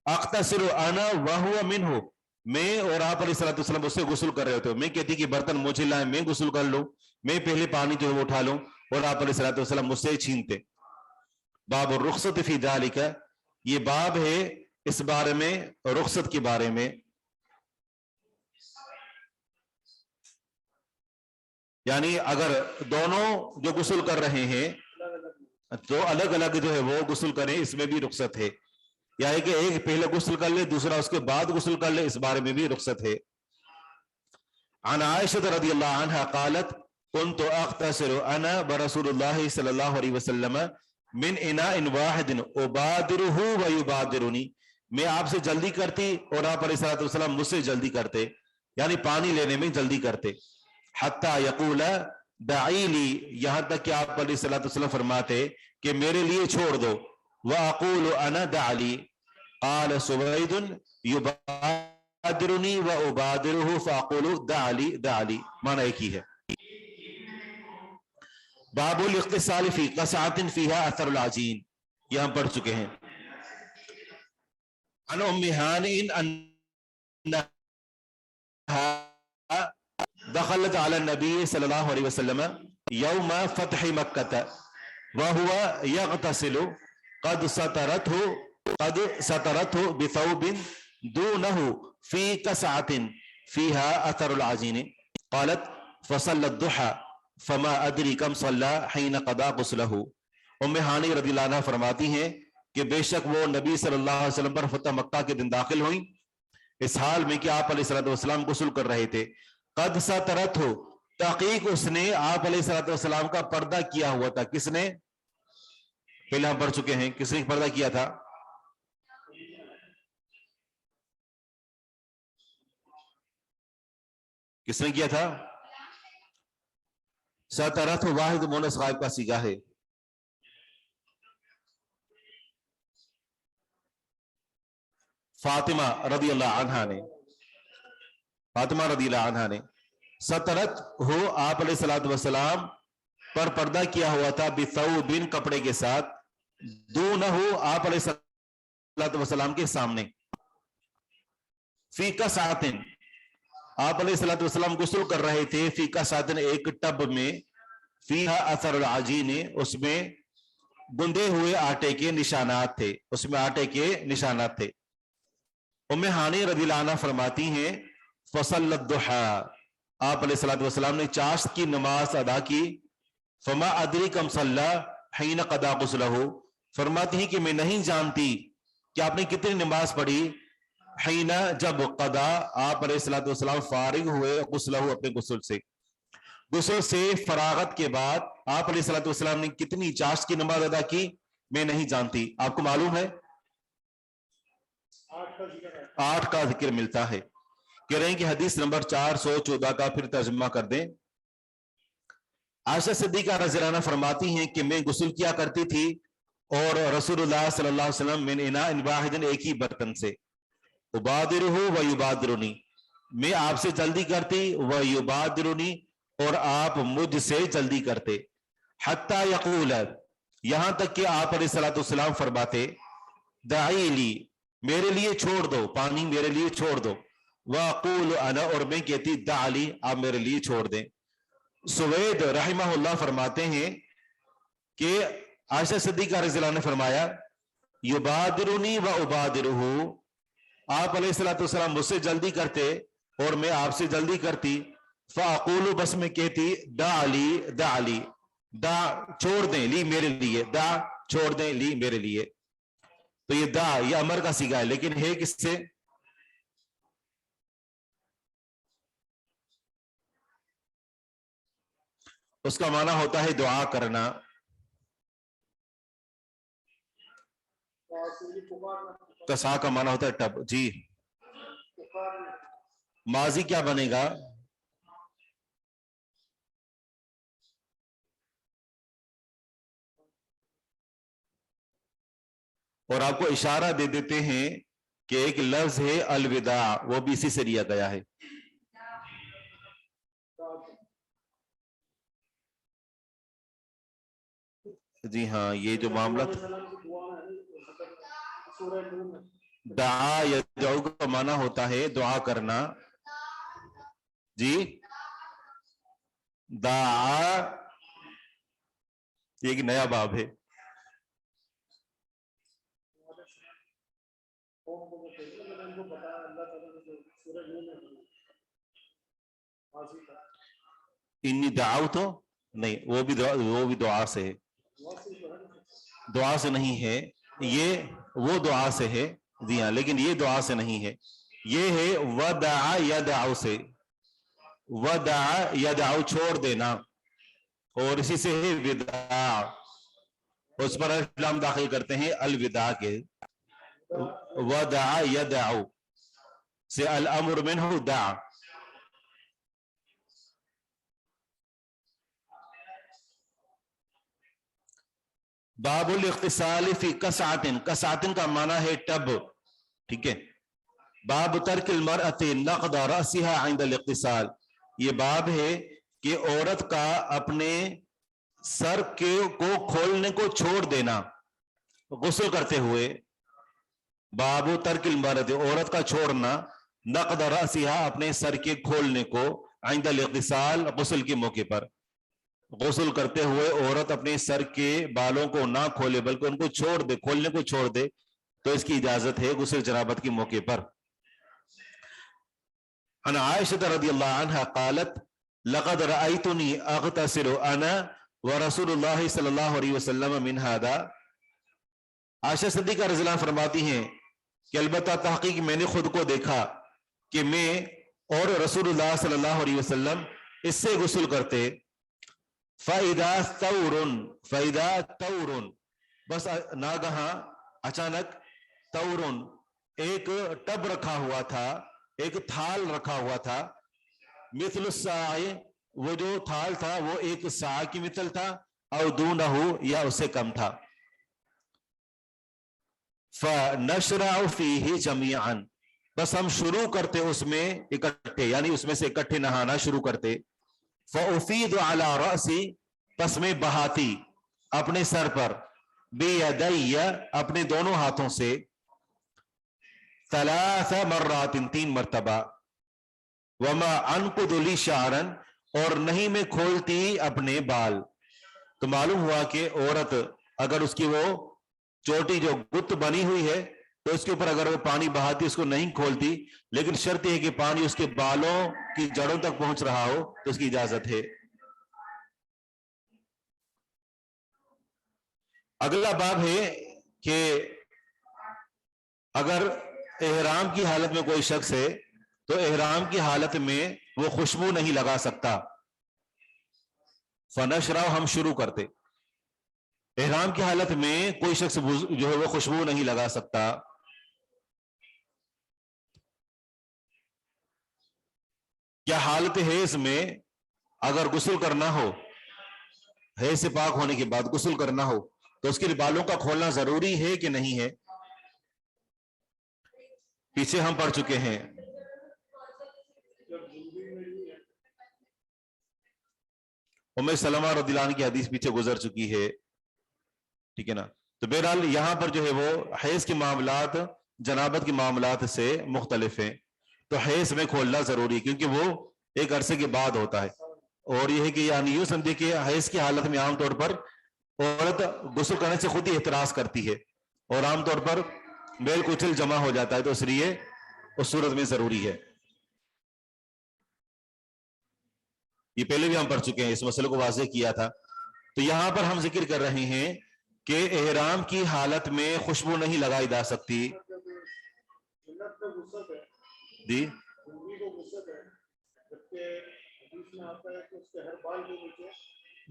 اغتسل انا وهو منه. میں اور آپ علیہ الصلوۃ والسلام اس سے غسل کر رہے ہوتے. میں کہتی کہ برتن مجھے لائیں میں غسل کر لوں, میں پہلے پانی جو ہے وہ اٹھا لوں, اور آپ علیہ الصلوۃ والسلام مجھ سے چھینتے. باب الرخصت فی ذالک. یہ باب ہے اس بارے میں رخصت کے بارے میں. یعنی اگر دونوں جو غسل کر رہے ہیں تو الگ الگ جو ہے وہ غسل کریں, اس میں بھی رخصت ہے. یا کہ ایک پہلے غسل کر لے دوسرا اس کے بعد غسل کر لے, اس بارے میں بھی رخصت ہے. عن عائشہ رضی اللہ عنہا قالت كنت اغتسل انا برسول اللہ صلی اللہ علیہ وسلم من اناء واحد ابادرہ ویبادرنی. میں آپ سے جلدی کرتی اور آپ علیہ الصلوۃ والسلام مجھ سے جلدی کرتے, یعنی پانی لینے میں جلدی کرتے. حتی یقول دعی لی, یہاں تک کہ آپ علیہ الصلوۃ والسلام فرماتے کہ میرے لیے چھوڑ دو. وَأَقُولُ أَنَا دَعْلِي قَالَ سُوَيْدٌ يُبَادِرُنِي وَأُبَادِرُهُ فَأَقُولُ دَعْلِي دَعْلِي. معنی ایک ہی ہے. باب الاغتسال فی قصعة فیہا اثر العجین. یہ ہم پڑھ چکے ہیں. عن ام ہانئ انہا دخلت على النبي صلی اللہ علیہ وسلم یوم فتح مکہ وهو يغتسل قد سترته بثوب دونه في قصعة فيها اثر العجين. قالت فصلى الضحى فما ادري كم صلى حين قضى غسله. ام ہانئ رضی اللہ عنہ فرماتی ہیں کہ بے شک وہ نبی صلی اللہ علیہ وسلم پر فتح مکہ کے دن داخل ہوئیں اس حال میں کہ آپ علیہ الصلوۃ والسلام غسل کر رہے تھے. قد سترته, تحقیق اس نے آپ علیہ الصلوۃ والسلام کا پردہ کیا ہوا تھا. کس نے؟ پہلے ہم پڑھ چکے ہیں کس نے پردہ کیا تھا. کس نے کیا تھا؟ سترته واحد مونس غائب کا صیغہ ہے. فاطمہ رضی اللہ عنہا نے, فاطمہ رضی اللہ عنہا نے سترت ہو آپ علیہ الصلوۃ والسلام پر پردہ کیا ہوا تھا بثوب, کپڑے کے ساتھ, دونہ آپ علیہ الصلوۃ والسلام کے سامنے, فی قصعۃ, آپ علیہ الصلوۃ والسلام غسل کر رہے تھے فی کاساتن ایک ٹب میں فیہا اثر العجین اس میں گندے ہوئے آٹے کے نشانات تھے اس میں آٹے کے نشانات تھے ام ہانی رضی اللہ عنہ فرماتی ہیں فصل الضحی آپ علیہ الصلوۃ والسلام نے چاشت کی نماز ادا کی فما ادری کم صلی حین قضا غسلہ فرماتی ہیں کہ میں نہیں جانتی کہ آپ نے کتنی نماز پڑھی حین جب قضا آپ علیہ الصلوۃ والسلام فارغ ہوئے غسلہ اپنے غسل سے فراغت کے بعد آپ علیہ الصلوۃ والسلام نے کتنی چاشت کی نماز ادا کی میں نہیں جانتی آپ کو معلوم ہے 8 کا ذکر ملتا ہے کہہ رہے ہیں کہ حدیث نمبر 414 کا پھر ترجمہ کر دیں عائشہ صدیقہ رضی اللہ عنہا فرماتی ہیں کہ میں غسل کیا کرتی تھی اور رسول اللہ صلی اللہ علیہ وسلم من اناء واحد ایک ہی برتن سے ابادرہ و یبادرنی میں آپ سے جلدی کرتی و یبادرنی اور آپ مجھ سے جلدی کرتے حتی یقول یہاں تک کہ آپ علیہ الصلوۃ والسلام فرماتے دعی لی میرے لیے چھوڑ دو پانی میرے لیے چھوڑ دو وَأَقُولُ أَنَا اور میں کہتی دع لی آپ میرے لیے چھوڑ دیں سوید رحمہ اللہ فرماتے ہیں کہ عائشہ صدیقہ رضی اللہ عنہ نے فرمایا یبادرنی و ابادرہ آپ علیہ الصلوۃ والسلام مجھ سے جلدی کرتے اور میں آپ سے جلدی کرتی فَأَقُولُ بس میں کہتی دع لی دا چھوڑ دیں لی میرے لیے دا چھوڑ دیں لی میرے لیے تو یہ دا یہ امر کا صیغہ ہے لیکن ہے کس سے اس کا معنی ہوتا ہے دعا کرنا کسا کا معنی ہوتا ہے ٹب جی ماضی کیا بنے گا اور آپ کو اشارہ دے دیتے ہیں کہ ایک لفظ ہے الوداع وہ بھی اسی سے لیا گیا ہے جی ہاں یہ جو معاملہ دعا یدعو کا معنی ہوتا ہے دعا کرنا جی دعا یہ ایک نیا باب ہے انی دعوت نہیں وہ بھی دعا سے ہے دعا سے نہیں ہے یہ وہ دعا سے ہے جی ہاں لیکن یہ دعا سے نہیں ہے یہ ہے ودع یدعو سے ودع یدعو چھوڑ دینا اور اسی سے ہے وداع اس پر الف داخل کرتے ہیں الوداع کے ودع یدعو سے الامر منہ دع باب الاغتسال فی کسعۃ کسعۃ کا معنی ہے ٹب ٹھیک ہے باب ترک المرأۃ نقض رأسها عند الاغتسال یہ باب ہے کہ عورت کا اپنے سر کو کھولنے کو چھوڑ دینا غسل کرتے ہوئے باب ترک المرأۃ عورت کا چھوڑنا نقض رأسها اپنے سر کے کھولنے کو عند الاغتسال غسل کے موقع پر غسل کرتے ہوئے عورت اپنے سر کے بالوں کو نہ کھولے بلکہ ان کو چھوڑ دے کھولنے کو چھوڑ دے تو اس کی اجازت ہے غسل جنابت کے موقع پر عن عائشہ رضی اللہ عنہا قالت لقد رأيتني اغتسل انا ورسول اللہ صلی اللہ علیہ وسلم من هذا عائشہ صدیقہ رضی اللہ عنہ فرماتی ہیں کہ البتہ تحقیق میں نے خود کو دیکھا کہ میں اور رسول اللہ صلی اللہ علیہ وسلم اس سے غسل کرتے فَإِذَا تَوْرٌ بس ناگہاں اچانک تورن ایک ٹب رکھا ہوا تھا ایک تھال رکھا ہوا تھا مثل الساع وہ جو تھال تھا وہ ایک ساع کی مثل تھا او دونہ یا اس سے کم تھا فَنَشْرَعُ فِيهِ جَمِيعًا بس ہم شروع کرتے اس میں اکٹھے یعنی اس میں سے اکٹھے نہانا شروع کرتے فَأُفِيدُ عَلَى رَأْسِ پس میں بہاتی اپنے سر پر بِيَدَيَّ اپنے دونوں ہاتھوں سے 3 مرات 3 مرتبہ وما انقض لی شعرا، اور نہیں میں کھولتی اپنے بال. تو معلوم ہوا کہ عورت اگر اس کی وہ چوٹی جو گت بنی ہوئی ہے تو اس کے اوپر اگر وہ پانی بہاتی اس کو نہیں کھولتی، لیکن شرط یہ ہے کہ پانی اس کے بالوں کی جڑوں تک پہنچ رہا ہو تو اس کی اجازت ہے. اگلا باب ہے کہ اگر احرام کی حالت میں کوئی شخص ہے تو احرام کی حالت میں وہ خوشبو نہیں لگا سکتا. فنشرع، ہم شروع کرتے. احرام کی حالت میں کوئی شخص جو ہے وہ خوشبو نہیں لگا سکتا. کیا حالت حیض میں اگر غسل کرنا ہو، حیض سے پاک ہونے کے بعد غسل کرنا ہو تو اس کے بالوں کا کھولنا ضروری ہے کہ نہیں ہے؟ پیچھے ہم پڑھ چکے ہیں. ام سلمہ رضی اللہ عنہ کی حدیث پیچھے گزر چکی ہے، ٹھیک ہے نا. تو بہرحال یہاں پر جو ہے وہ حیض کے معاملات جنابت کے معاملات سے مختلف ہیں. تو حیض میں کھولنا ضروری ہے کیونکہ وہ ایک عرصے کے بعد ہوتا ہے. اور یہ ہے کہ یعنی یوں سمجھے کہ حیض کی حالت میں عام طور پر عورت غسل کرنے سے خود ہی احتراز کرتی ہے اور عام طور پر بیل کچل جمع ہو جاتا ہے، تو اس لیے اس صورت میں ضروری ہے. یہ پہلے بھی ہم پڑھ چکے ہیں، اس مسئلے کو واضح کیا تھا. تو یہاں پر ہم ذکر کر رہے ہیں کہ احرام کی حالت میں خوشبو نہیں لگائی جا سکتی. جی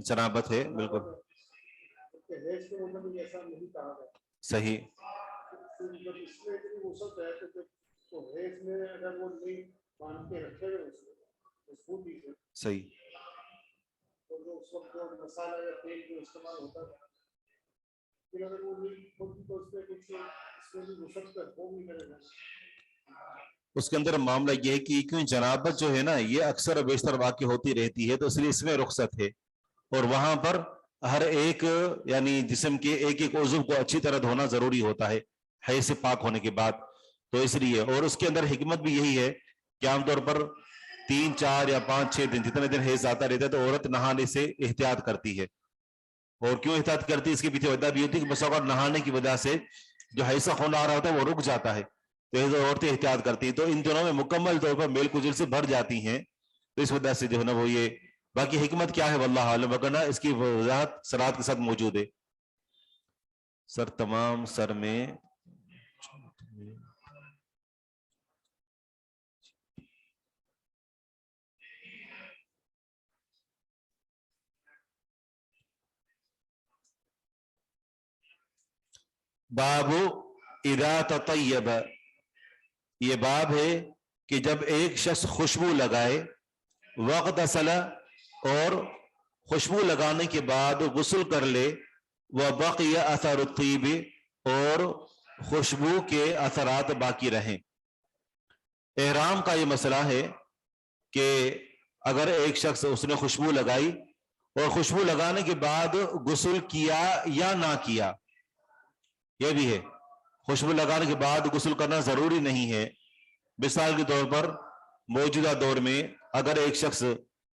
جنابت ہے، بالکل صحیح. صحیح. اس کے اندر معاملہ یہ ہے کہ کیوں جنابت جو ہے نا یہ اکثر و بیشتر واقع ہوتی رہتی ہے، تو اس لیے اس میں رخصت ہے. اور وہاں پر ہر ایک یعنی جسم کے ایک ایک عضو کو اچھی طرح دھونا ضروری ہوتا ہے حیض سے پاک ہونے کے بعد. تو اس لیے اور اس کے اندر حکمت بھی یہی ہے کہ عام طور پر 3 4 یا 5 6 دن جتنے دن حیض آتا رہتا ہے تو عورت نہانے سے احتیاط کرتی ہے. اور کیوں احتیاط کرتی ہے اس کے پیچھے وجہ بھی ہوتی ہے کہ بس اوقات نہانے کی وجہ سے جو حیض کا خون آ رہا ہوتا ہے وہ رک جاتا ہے، تو عورتیں احتیاط کرتی ہیں. تو ان دنوں میں مکمل طور پر میل کجل سے بھر جاتی ہیں، تو اس وجہ سے جو ہے نا وہ یہ باقی حکمت کیا ہے واللہ عالم، وگرنہ اس کی وضاحت صراط کے ساتھ موجود ہے. سر تمام سر میں باب اذا تطیب، یہ باب ہے کہ جب ایک شخص خوشبو لگائے، واغتسل، اور خوشبو لگانے کے بعد غسل کر لے، وبقی اثر الطیب، اور خوشبو کے اثرات باقی رہیں. احرام کا یہ مسئلہ ہے کہ اگر ایک شخص اس نے خوشبو لگائی اور خوشبو لگانے کے بعد غسل کیا یا نہ کیا، یہ بھی ہے. خوشبو لگانے کے بعد غسل کرنا ضروری نہیں ہے. مثال کے طور پر موجودہ دور میں اگر ایک شخص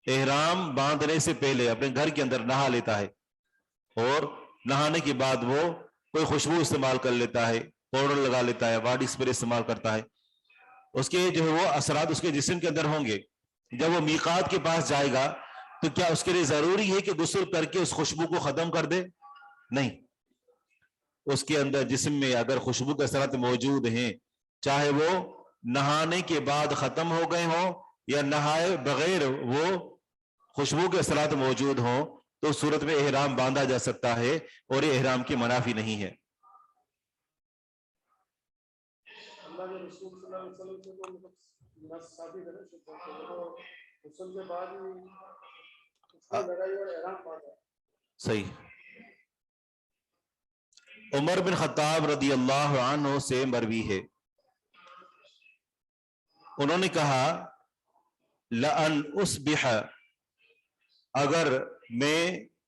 احرام باندھنے سے پہلے اپنے گھر کے اندر نہا لیتا ہے اور نہانے کے بعد وہ کوئی خوشبو استعمال کر لیتا ہے، پاؤڈر لگا لیتا ہے، باڈی اسپرے استعمال کرتا ہے، اس کے جو ہے وہ اثرات اس کے جسم کے اندر ہوں گے. جب وہ میقات کے پاس جائے گا تو کیا اس کے لیے ضروری ہے کہ غسل کر کے اس خوشبو کو ختم کر دے؟ نہیں. اس کے اندر جسم میں اگر خوشبو کے اثرات موجود ہیں، چاہے وہ نہانے کے بعد ختم ہو گئے ہوں یا نہائے بغیر وہ خوشبو کے اثرات موجود ہوں، تو اس صورت میں احرام باندھا جا سکتا ہے اور یہ احرام کی منافی نہیں ہے. اللہ کے رسول صلی اللہ علیہ وسلم سے تو نص ثابت ہے غسل کے بعد لگائی اور احرام باندھا. صحیح. عمر بن خطاب رضی اللہ عنہ سے مروی ہے، انہوں نے کہا لَأَنْ أُصْبِحَ، اگر میں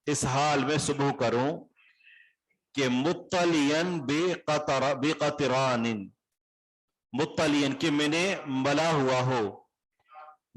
اس حال میں صبح کروں کہ مُطَّلِيًا بِقَطِرَانٍ، مُطَّلِيًا کہ میں نے ملا ہوا ہو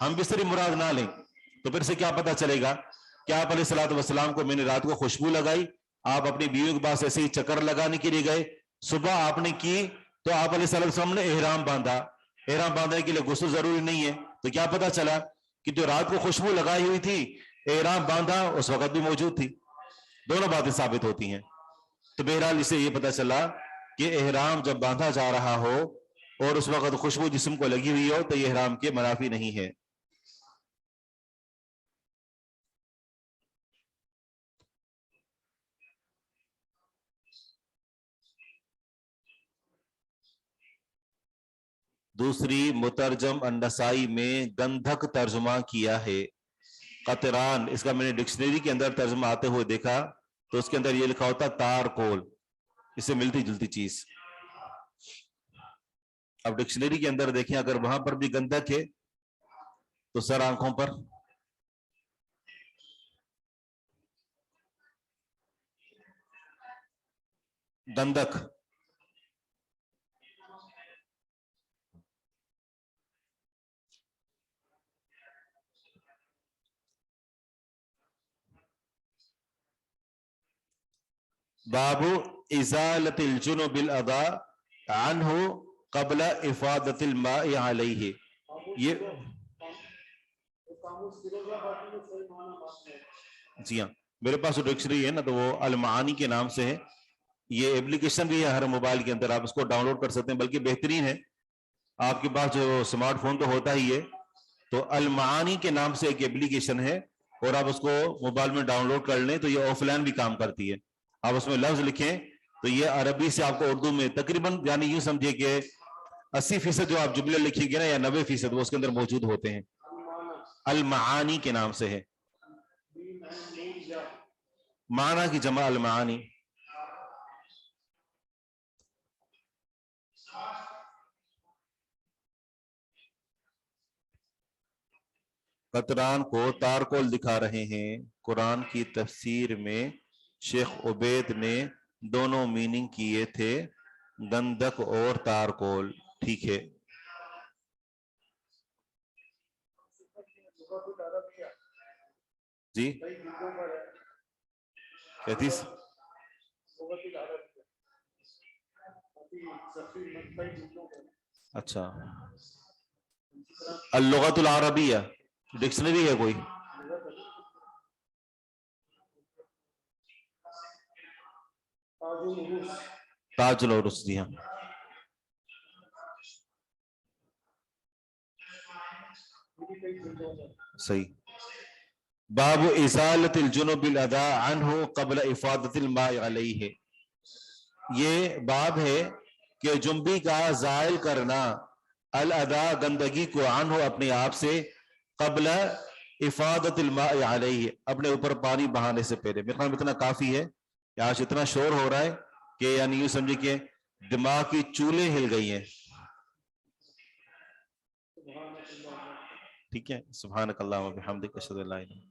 ہم بستری مراد نہ لیں تو پھر سے کیا پتہ چلے گا کہ آپ علیہ الصلوۃ والسلام کو میں نے رات کو خوشبو لگائی, آپ اپنی بیوی کے پاس ایسے ہی چکر لگانے کے لیے گئے, صبح آپ نے کی تو آپ علیہ الصلوۃ والسلام نے احرام باندھا, احرام باندھنے کے لیے غسل ضروری نہیں ہے, تو کیا پتہ چلا کہ جو رات کو خوشبو لگائی ہوئی تھی احرام باندھا اس وقت بھی موجود تھی. دونوں باتیں ثابت ہوتی ہیں. تو بہرحال اس سے یہ پتہ چلا کہ احرام جب باندھا جا رہا ہو اور اس وقت خوشبو جسم کو لگی ہوئی ہو تو یہ احرام کے منافی نہیں ہے. دوسری مترجم النسائی میں گندھک ترجمہ کیا ہے. قطران اس کا میں نے ڈکشنری کے اندر ترجمہ آتے ہوئے دیکھا تو اس کے اندر یہ لکھا ہوتا تار کول, اس سے ملتی جلتی چیز. اب ڈکشنری کے اندر دیکھیں اگر وہاں پر بھی گندھک ہے تو سر آنکھوں پر, گندھک باب ازالت الجنب الاضاء عنہ قبل افادت الماء علیہ. یہ جی ہاں میرے پاس ڈکشنری ہے نا تو وہ المعانی کے نام سے ہے, یہ ایپلیکیشن بھی ہے ہر موبائل کے اندر, آپ اس کو ڈاؤن لوڈ کر سکتے ہیں, بلکہ بہترین ہے آپ کے پاس جو اسمارٹ فون تو ہوتا ہی ہے, تو المعانی کے نام سے ایک ایپلیکیشن ہے اور آپ اس کو موبائل میں ڈاؤن لوڈ کر لیں تو یہ آف لائن بھی کام کرتی ہے. آپ اس میں لفظ لکھیں تو یہ عربی سے آپ کو اردو میں تقریباً یعنی یوں سمجھے کہ 80% جو آپ جملے لکھیں گے نا یا 90% وہ اس کے اندر موجود ہوتے ہیں. المعانی کے نام سے ہے, معنی کی جمع المعانی. قطران کو تارکول دکھا رہے ہیں. قرآن کی تفسیر میں شیخ عبید نے دونوں میننگ کیے تھے, گندھک اور تارکول. ٹھیک ہے, جی 35 اچھا. اللغت العربیہ ڈکشنری ہے کوئی؟ تاج العروس, جی ہاں صحیح. باب ازالت الجنب الاضاء عنہ قبل افادت الماء علیہ. یہ باب ہے کہ جنبی کا زائل کرنا, الاضاء گندگی کو, عنہ اپنے آپ سے, قبل افادت الماء علیہ اپنے اوپر پانی بہانے سے پہلے. میرے خیال میں اتنا کافی ہے کہ آج اتنا شور ہو رہا ہے کہ یعنی یوں سمجھے کہ دماغ کی چولیں ہل گئی ہیں. ٹھیک ہے, سبحانک اللہم وبحمدک اشہد ان لا الہ الا انت.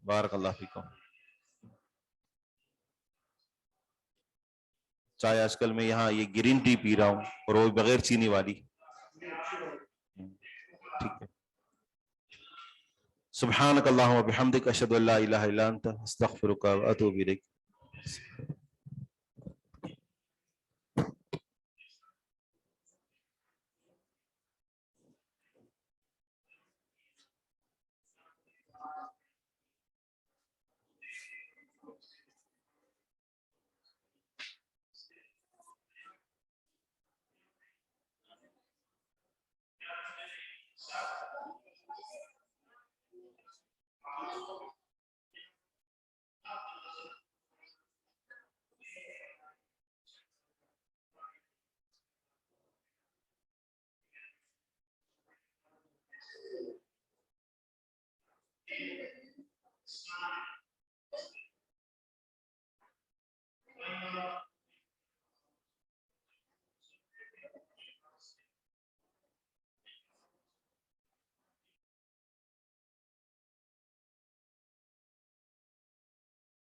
بارک اللہ فیکم. چائے آج کل میں یہاں یہ گرین ٹی پی رہا ہوں اور وہ بغیر چینی والی. ٹھیک ہے, سبحانک اللہم وبحمدک اشہد ان لا الہ الا انت استغفرک واتوب الیک.